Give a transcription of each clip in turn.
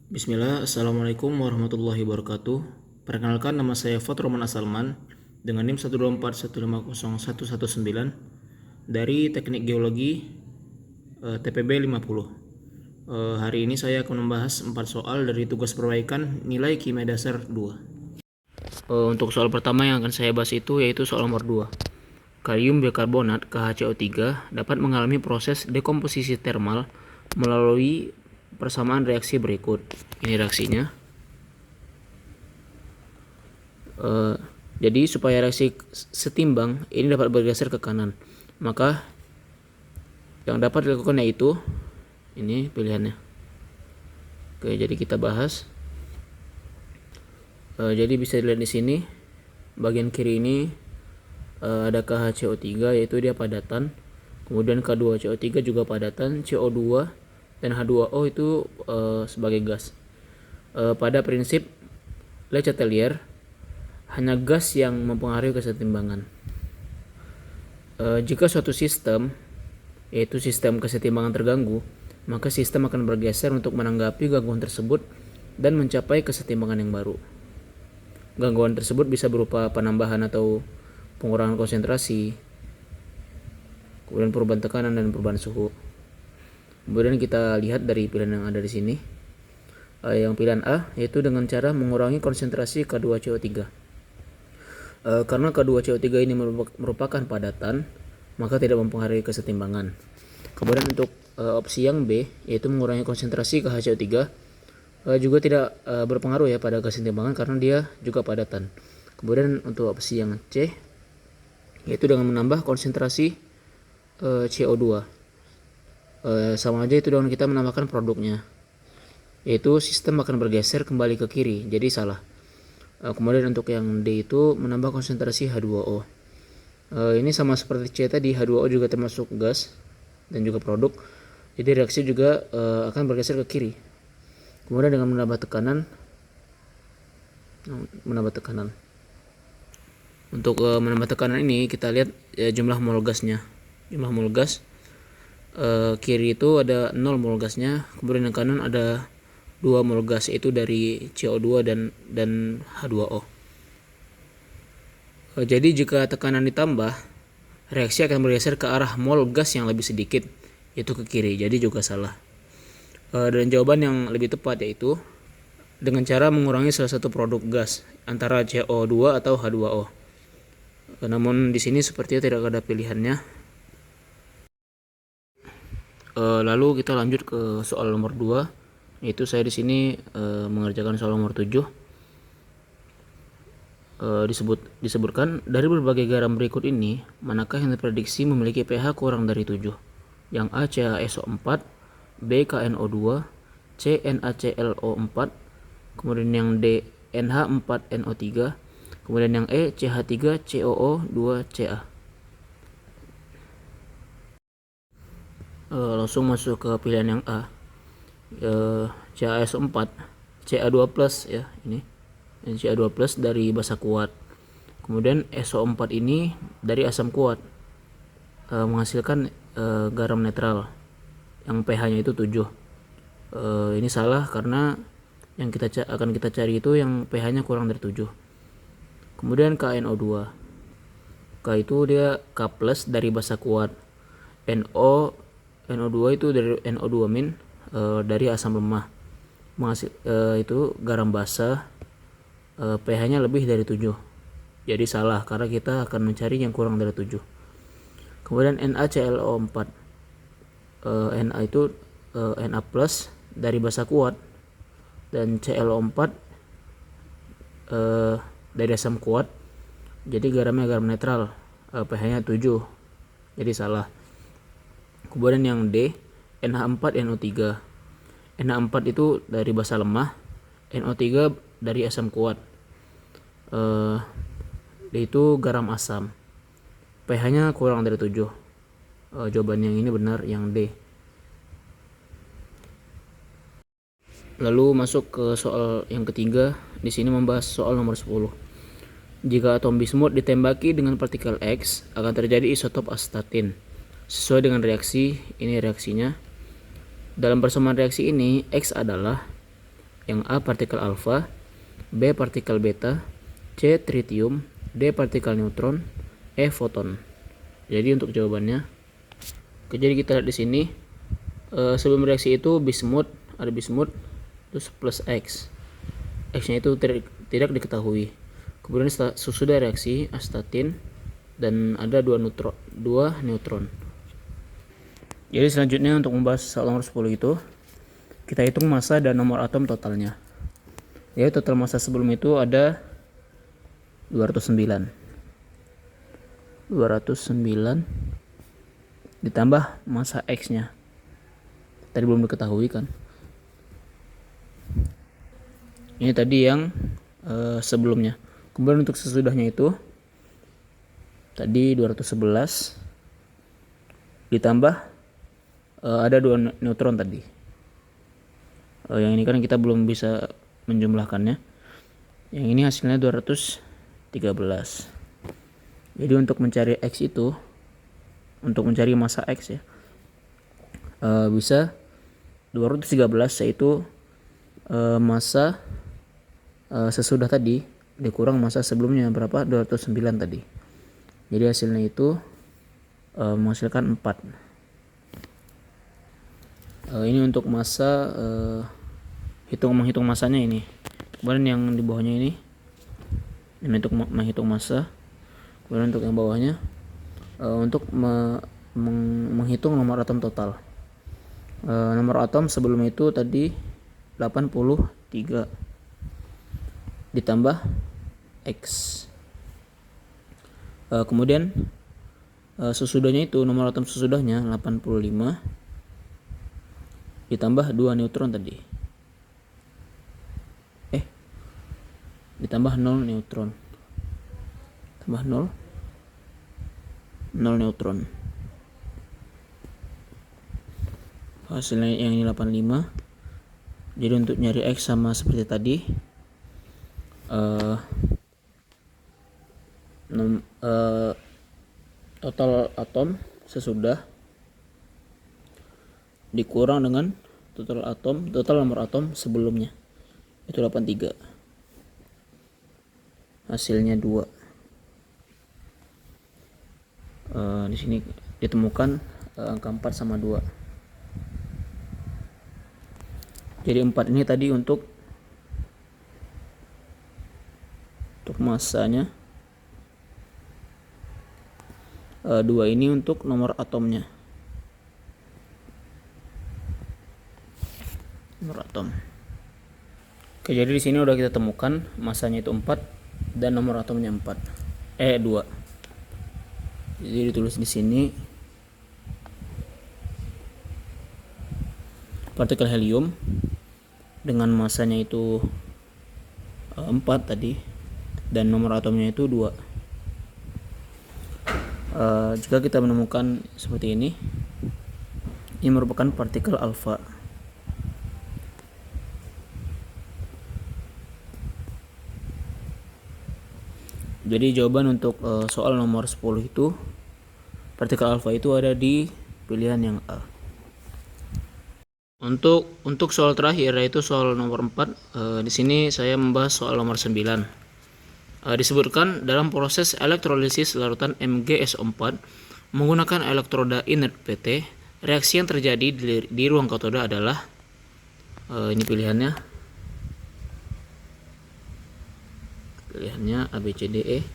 Bismillah, Assalamualaikum warahmatullahi wabarakatuh. Perkenalkan, nama saya Fat Roman Asalman dengan NIM 124150119 dari Teknik Geologi TPB 50. Hari ini saya akan membahas 4 soal dari tugas perbaikan nilai kimia dasar 2. Untuk soal pertama yang akan saya bahas itu yaitu soal nomor 2. Kalium bikarbonat KHCO3 dapat mengalami proses dekomposisi termal melalui persamaan reaksi berikut. Ini reaksinya. Jadi supaya reaksi setimbang ini dapat bergeser ke kanan, maka yang dapat dilakukan yaitu ini pilihannya. Oke, jadi kita bahas. Jadi bisa dilihat di sini bagian kiri ini ada KHCO3 yaitu dia padatan, kemudian K2CO3 juga padatan, CO2 dan H2O itu sebagai gas. Pada prinsip Le Chatelier, hanya gas yang mempengaruhi kesetimbangan. Jika suatu sistem, yaitu sistem kesetimbangan terganggu, maka sistem akan bergeser untuk menanggapi gangguan tersebut dan mencapai kesetimbangan yang baru. Gangguan tersebut bisa berupa penambahan atau pengurangan konsentrasi, kemudian perubahan tekanan dan perubahan suhu. Kemudian kita lihat dari pilihan yang ada di sini. Yang pilihan A yaitu dengan cara mengurangi konsentrasi K2CO3. Karena K2CO3 ini merupakan padatan, maka tidak mempengaruhi kesetimbangan. Kemudian untuk opsi yang B yaitu mengurangi konsentrasi KHCO3 juga tidak berpengaruh ya pada kesetimbangan karena dia juga padatan. Kemudian untuk opsi yang C yaitu dengan menambah konsentrasi CO2. Sama aja itu dengan kita menambahkan produknya, yaitu sistem akan bergeser kembali ke kiri, jadi salah. Kemudian untuk yang D itu menambah konsentrasi H2O. Ini sama seperti C tadi, H2O juga termasuk gas dan juga produk, jadi reaksi juga akan bergeser ke kiri. Kemudian dengan menambah tekanan, untuk menambah tekanan ini kita lihat jumlah mol gasnya. Jumlah mol gas kiri itu ada 0 mol gasnya, kemudian yang kanan ada 2 mol gas, itu dari CO2 dan H2O. Jadi jika tekanan ditambah, reaksi akan bergeser ke arah mol gas yang lebih sedikit, yaitu ke kiri, jadi juga salah. Dan jawaban yang lebih tepat yaitu dengan cara mengurangi salah satu produk gas antara CO2 atau H2O. Namun di sini sepertinya tidak ada pilihannya. Lalu kita lanjut ke soal nomor 2, yaitu saya di sini mengerjakan soal nomor 7. Disebutkan dari berbagai garam berikut ini, manakah yang diprediksi memiliki pH kurang dari 7? Yang A CaSO4, B KNO2, C NaClO4, kemudian yang D NH4NO3, kemudian yang E CH3COO2Ca. Langsung masuk ke pilihan yang A, CaSO4, Ca2+ ya, ini Ca2+ dari basa kuat. Kemudian SO4 ini dari asam kuat, menghasilkan garam netral yang pH-nya itu 7. Ini salah karena yang akan kita cari itu yang pH-nya kurang dari 7. Kemudian KNO2. K itu dia K+ dari basa kuat. NO2 itu dari NO2- dari asam lemah. Itu garam basa, pH-nya lebih dari 7. Jadi salah karena kita akan mencari yang kurang dari 7. Kemudian NaClO4. Na itu Na+ dari basa kuat dan ClO4 dari asam kuat, jadi garamnya garam netral, pH-nya 7, jadi salah. Kemudian yang D NH4NO3. NH4 itu dari basa lemah, NO3 dari asam kuat, D itu garam asam, pH-nya kurang dari 7. Jawaban yang ini benar, yang D. Lalu masuk ke soal yang ketiga. Di sini membahas soal nomor 10. Jika atom bismut ditembaki dengan partikel X, akan terjadi isotop astatin. Sesuai dengan reaksi, ini reaksinya. Dalam persamaan reaksi ini, X adalah Yang A partikel alfa, B partikel beta, C tritium, D partikel neutron, E foton. Jadi untuk jawabannya, jadi kita lihat di sini sebelum reaksi itu bismut, ada bismut terus plus X. X-nya itu tidak diketahui. Kemudian sesudah reaksi astatin dan ada dua neutron. Jadi selanjutnya untuk membahas soal nomor 10 itu, kita hitung massa dan nomor atom totalnya. Ya, total massa sebelum itu ada 209 ditambah massa X-nya. Tadi belum diketahui kan. Ini tadi yang sebelumnya. Kemudian untuk sesudahnya itu tadi 211 ditambah ada dua neutron tadi. Yang ini kan kita belum bisa menjumlahkannya. Yang ini hasilnya 213. Jadi untuk mencari X itu, untuk mencari massa X ya, bisa 213 yaitu massa sesudah tadi dikurang massa sebelumnya berapa, 209 tadi. Jadi hasilnya itu menghasilkan 4. Ini untuk massa, menghitung massanya ini. Kemudian yang di bawahnya ini untuk menghitung massa. Kemudian untuk yang bawahnya untuk menghitung nomor atom total. Nomor atom sebelum itu tadi 83 ditambah X. Kemudian sesudahnya itu nomor atom sesudahnya 85 ditambah 2 neutron tadi. Ditambah 0 neutron. Tambah 0 neutron. Hasilnya yang ini 85. Jadi untuk nyari X sama seperti tadi, total atom sesudah dikurang dengan total nomor atom sebelumnya, itu 83. Hasilnya 2. Di sini ditemukan angka 4 sama 2. Jadi 4 ini tadi untuk massanya, 2 ini untuk nomor atomnya. Nomor atom. Oke, jadi di sini udah kita temukan massanya itu 4 dan nomor atomnya 2. Jadi ditulis di sini partikel helium dengan massanya itu 4 tadi dan nomor atomnya itu 2. Jika kita menemukan seperti ini merupakan partikel alfa. Jadi jawaban untuk soal nomor 10 itu, partikel alfa itu ada di pilihan yang A. Untuk soal terakhir yaitu soal nomor 4, di sini saya membahas soal nomor 9. Disebutkan dalam proses elektrolisis larutan MgSO4 menggunakan elektroda inert PT, reaksi yang terjadi di ruang katoda adalah, ini pilihannya A, B, C, D, E.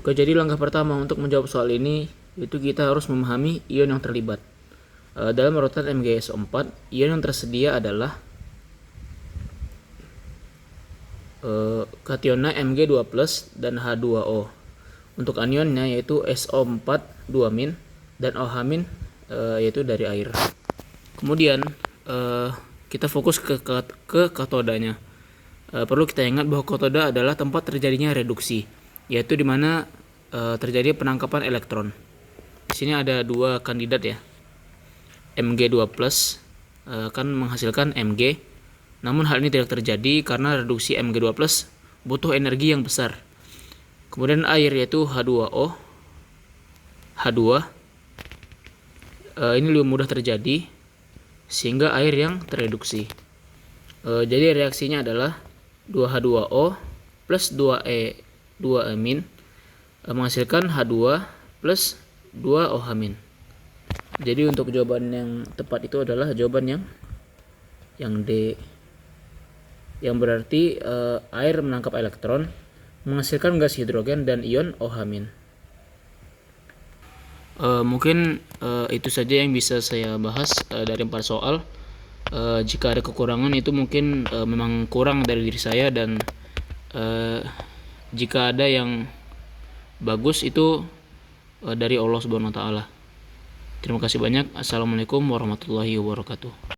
Oke, jadi langkah pertama untuk menjawab soal ini yaitu kita harus memahami ion yang terlibat. Dalam larutan MgSO4, ion yang tersedia adalah kationa Mg2+ dan H2O. Untuk anionnya yaitu SO4 2- dan OH- yaitu dari air. Kemudian kita fokus ke katodanya. Perlu kita ingat bahwa katoda adalah tempat terjadinya reduksi, yaitu di mana terjadi penangkapan elektron. Di sini ada 2 kandidat ya. Mg2+ akan menghasilkan Mg. Namun hal ini tidak terjadi karena reduksi Mg2+ butuh energi yang besar. Kemudian air yaitu H2O, H2. Ini lebih mudah terjadi sehingga air yang tereduksi. Jadi reaksinya adalah 2H2O plus 2E2-amin menghasilkan H2 plus 2OH-. Jadi untuk jawaban yang tepat itu adalah jawaban yang D, yang berarti air menangkap elektron menghasilkan gas hidrogen dan ion OH-. Mungkin itu saja yang bisa saya bahas dari 4 soal. Jika ada kekurangan itu mungkin memang kurang dari diri saya, dan jika ada yang bagus itu dari Allah Subhanahu wa taala. Terima kasih banyak. Assalamualaikum warahmatullahi wabarakatuh.